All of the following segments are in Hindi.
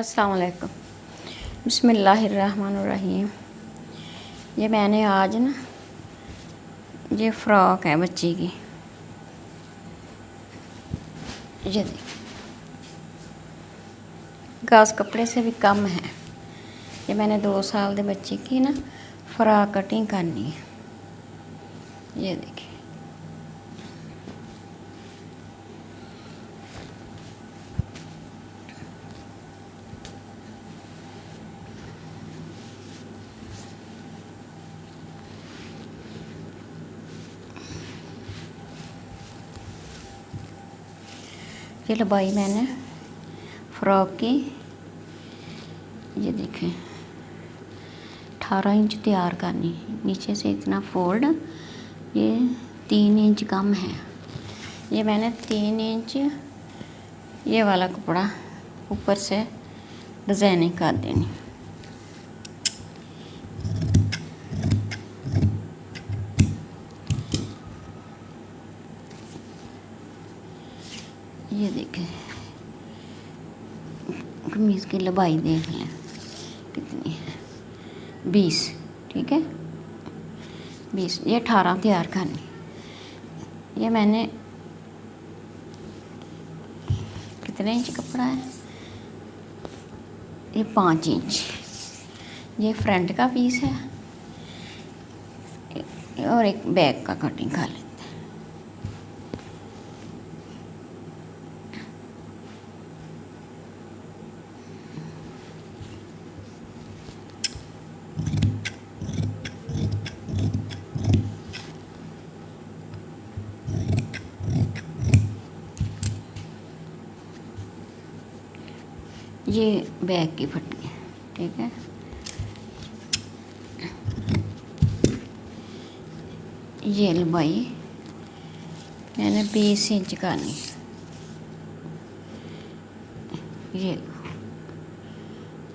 अस्सलाम वालेकुम। बिस्मिल्लाहिर्रहमानिर्रहीम। ये मैंने आज ना ये फ़्रॉक है बच्ची की, ये गाज कपड़े से भी कम है। ये मैंने 2 साल के बच्चे की ना फ्रॉक कटिंग करनी है। ये देखिए, ये लंबाई मैंने फ़्रॉक की ये देखें 18 इंच तैयार करनी। नीचे से इतना फोल्ड, ये 3 इंच कम है। ये मैंने 3 इंच ये वाला कपड़ा ऊपर से डिज़ाइनिंग कर देनी। ये देखें कमीज़ की लंबाई देख लें कितनी है, 20, ठीक है 20। ये 18 तैयार करनी। ये मैंने कितने इंच कपड़ा है, ये 5 इंच। ये फ्रंट का पीस है और एक बैक का कटिंग कर लेते हैं। ये बैक की फटी है, ठीक है। ये लंबाई मैंने 20 इंच करनी। ये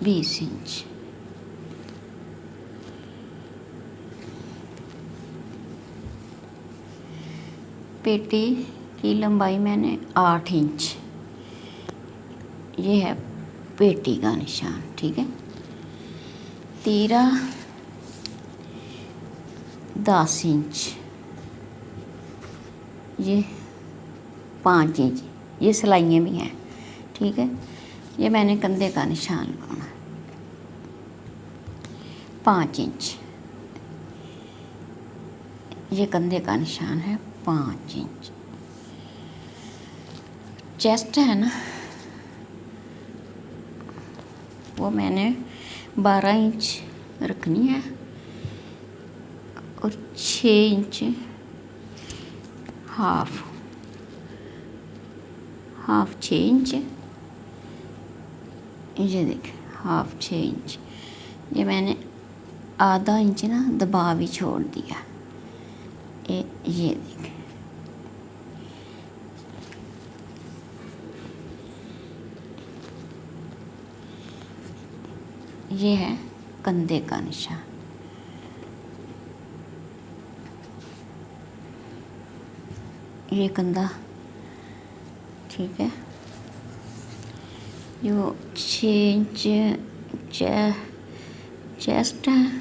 20 इंच। पेटी की लंबाई मैंने 8 इंच। ये है पेटी का निशान, ठीक है। तीरा 10 इंच। ये 5 इंच। ये सिलाइयाँ भी हैं, ठीक है। ये मैंने कंधे का निशान लगाना 5 इंच। ये कंधे का निशान है 5 इंच। चेस्ट है ना, वो मैंने 12 इंच रखनी है और 6 इंच हाफ 6 इंच। ये देखें हाफ 6 इंच। ये मैंने आधा इंच ना दबा भी छोड़ दिया। ये देखें, ये है कंधे का निशान। ये कंधा, ठीक है। जो 6 इंच चेस्ट है,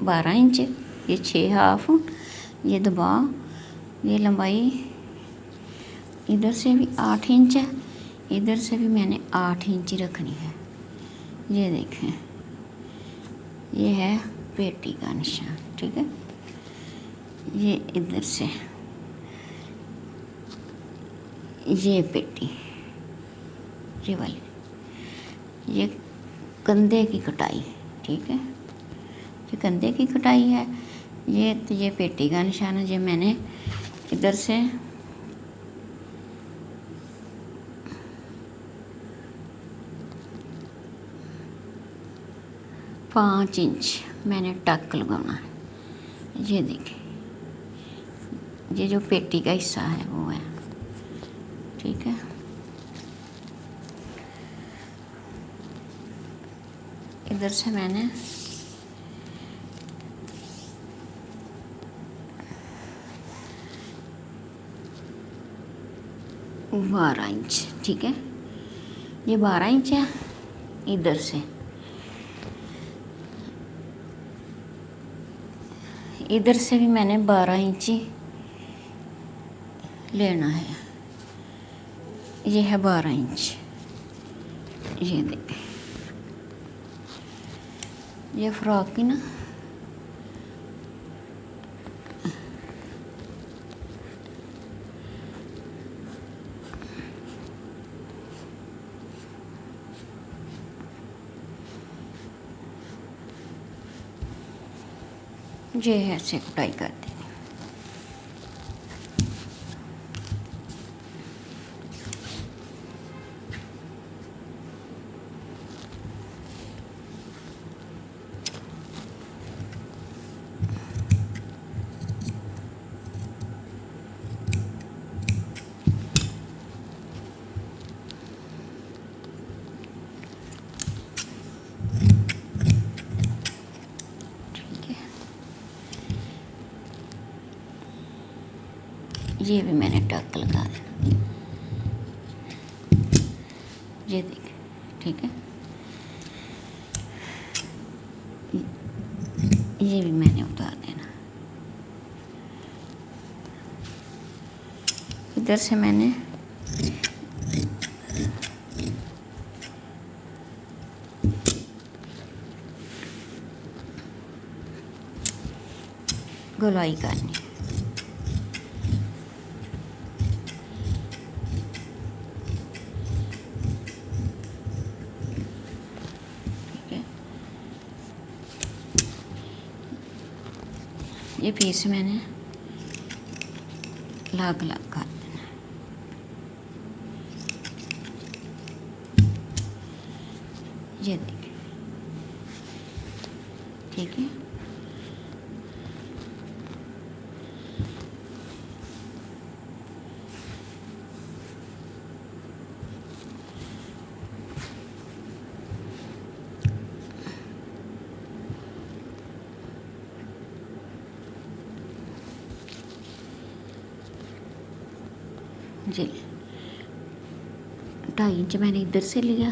12 इंच, ये 6 हाफ, ये दबाव, ये लंबाई इधर से भी 8 इंच है, इधर से भी मैंने 8 इंच रखनी है। ये देखें, ये है पेटी का निशान, ठीक है। ये इधर से ये पेटी, ये वाली, ये कंधे की कटाई, ठीक है। ये कंधे की कटाई है। ये पेटी का निशान है। ये मैंने इधर से पाँच इंच मैंने टक लगाना है। ये देखिए, ये जो पेटी का हिस्सा है वो है, ठीक है। इधर से मैंने बारह इंच, ठीक है। ये 12 इंच है। इधर से भी मैंने 12 इंच लेना है। ये है 12 इंच। ये देखें, ये फ्रॉक की ना ये ऐसे कटाई कर देनी। ये भी मैंने टक लगा देना। ये देखिए, ठीक है। ये भी मैंने उतार देना। इधर से मैंने गोलाई करनी। ये पीस मैंने लाग कर देना। ये देखिए, ठीक है। जी 2.5 इंच मैंने इधर से लिया,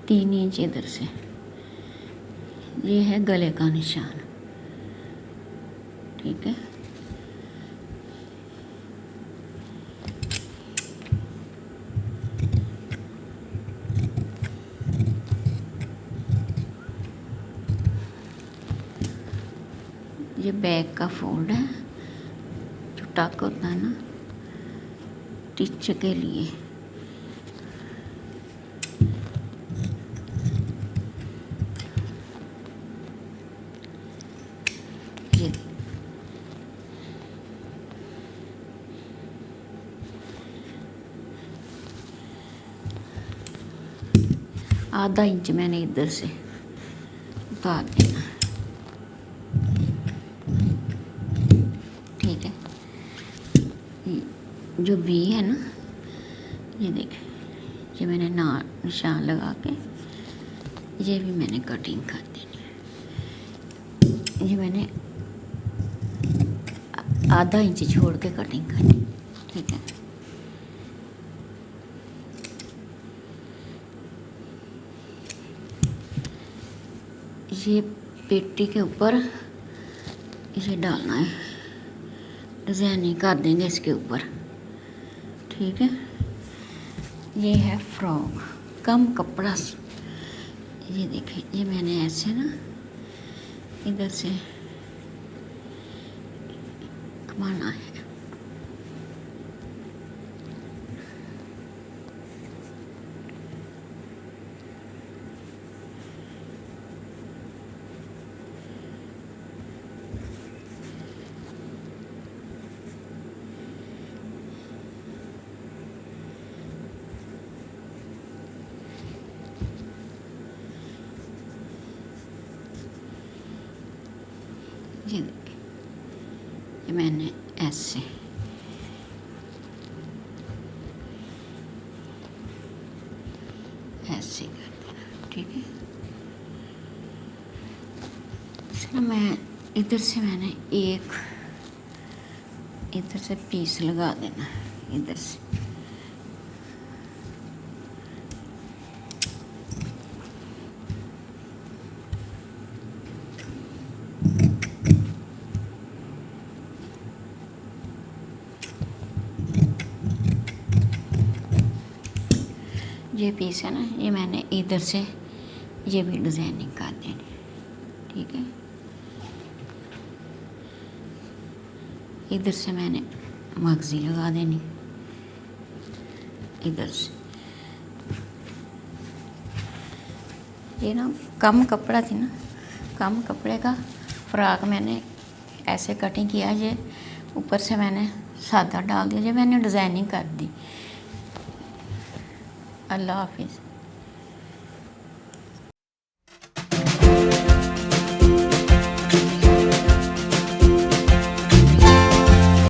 3 इंच इधर से। ये है गले का निशान, ठीक है। ये बैक का फोल्ड है, जो टक होता है ना टिच के लिए। ये आधा इंच मैंने इधर से उतार देना, ठीक है। जो बी है ना, ये देखें, ये मैंने निशान लगा के ये भी मैंने कटिंग कर देनी है। ये मैंने आधा इंच छोड़ के कटिंग करनी, ठीक है। ये पेटी के ऊपर इसे डालना है, डिज़ाइनिंग कर देंगे इसके ऊपर, ठीक है। ये है फ्रॉक, कम कपड़ा। ये देखिए, ये मैंने ऐसे ना इधर से घुमाना है। ये देखिए, ये मैंने ऐसे ऐसे कर देना, ठीक है। इसमें मैं इधर से मैंने एक इधर से पीस लगा देना, इधर से ये पीस है ना, ये मैंने इधर से ये भी डिज़ाइनिंग कर देनी, ठीक है। इधर से मैंने मगज़ी लगा देनी, इधर से। ये ना कम कपड़ा थी ना, कम कपड़े का फ्रॉक मैंने ऐसे कटिंग किया, ये ऊपर से मैंने सादा डाल दिया, ये मैंने डिज़ाइनिंग कर दी। अल्लाह हाफिज़।